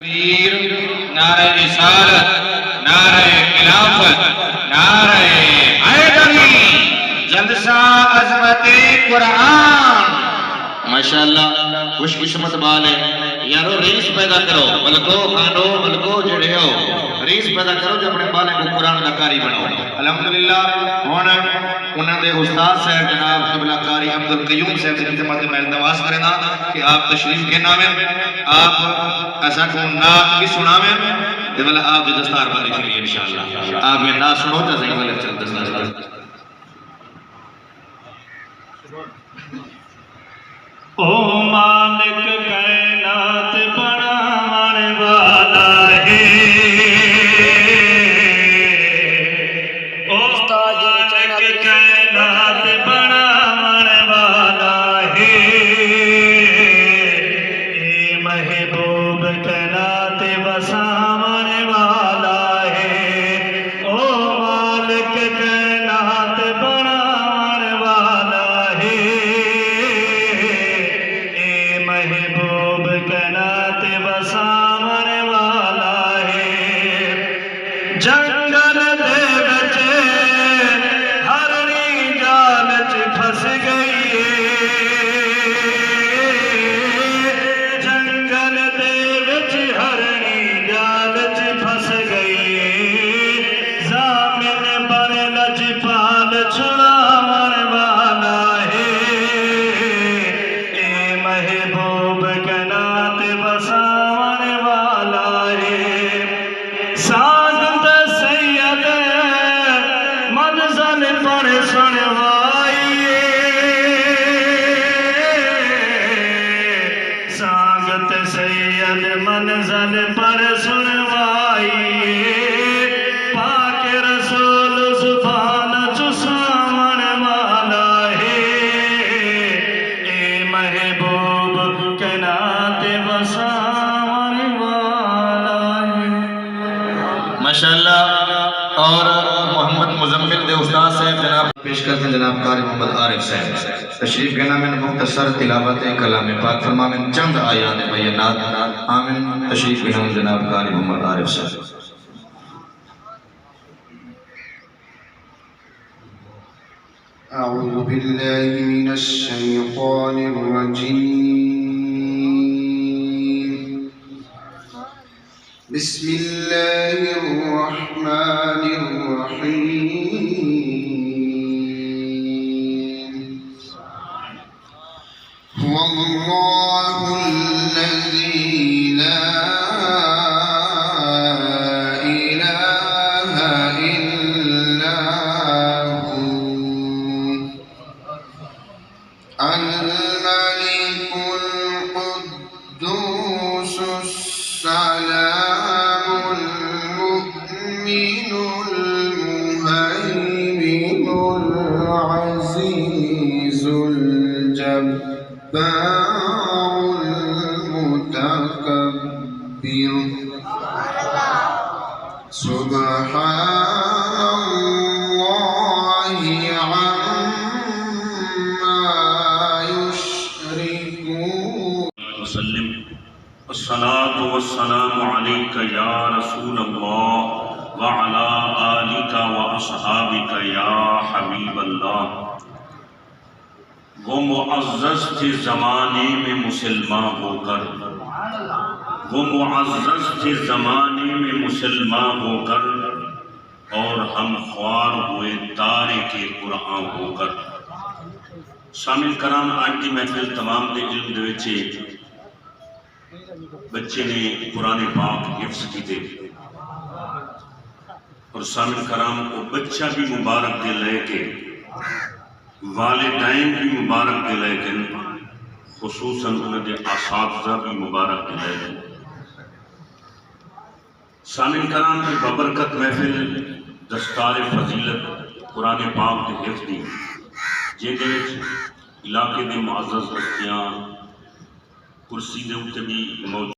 نعرہ رسالت، نعرہ خلافت، نعرہ حیدری، جلسہ عظمت قرآن۔ ماشاءاللہ خوش قسمت بال ہے یارو، ریس پیدا کرو، ملکو خانو ملکو جڑے ہو، ریس پیدا کرو جو اپنے بالے کو قرآن دا قاری بناؤ۔ الحمدللہ ہونا انہوں نے استاد صاحب جناب قبلہ قاری عبدالقیوم صاحب سے خدمت میں التماس کرنا کہ آپ تشریف کے نامے آپ ایسا کو نات بھی سنا میں دیولا آپ بھی دستار بندی کے لیے انشاءاللہ آپ یہ نات سنو تا زیادہ لے چل دستار بندی۔ او مالک کائنات بنانے والا ہے، او مالک کائنات بنانے والا ہے، اے محبوب کائنات بسانے والا ہے، او مالک کائنات بنانے والا ہے، محبوب کائنات بسانے والا ہے۔ جنگل دے وچ ہرنی جال چ پھس گئی ہے، جنگل دے وچ ہرنی جال چ پھس گئی ہے، ضامن بن لجپال چھڑاون والا ہے، محبوب کائنات بسانے والا ہے۔ ساگت سید منزل پر سنوائیے، ساگت سید منزل پر سنوائیے، پاک رسول زبان چساون والا ہے، اے محبوب کائنات بسانے والا ہے۔ ماشاءاللہ اور محمد مزمل دے استاد صاحب جناب پیش کرتے ہیں جناب قاری محمد عارف صاحب تشریف گنا میں مختصر تلاوت کلام پاک فرما میں چند آیات بینات آمین تشریف گنا جناب قاری محمد عارف صاحب۔ أعوذ بالله من الشيطان الرجيم، بسم الله الرحمن الرحيم، هو الله الذي لا إله إلا هو، الملك القدوس السلام المؤمن المهيمن العزيز الجبار المتكبر، سبحان الله عما يشركون۔ وسلم الصلاة والسلام عليك يا رسول الله وعلى آلك وأصحابك يا حبيب الله۔ وہ معزز تھے زمانے میں مسلمان ہو کر، وہ معزز تھے زمانے میں مسلمان ہو کر، اور ہم خوار ہوئے تارے کے قرآن ہو کر۔ شامل کرام آج کی محفل تمام دے علم دے وچے بچے نے قرآن پاک حفظ کی دے، اور شامل کرام کو بچہ بھی مبارک دے لے کے، والدین بھی مبارک دے لے کے، خصوصاً انہوں نے اساتذہ بھی مبارک دے لے کے۔ شامل کرام کی ببرکت محفل دستار فضیلت قرآن پاک کے حفظ دی، جن دے علاقے دے معزز ہستیاں کرسی دے اوتے بھی موجود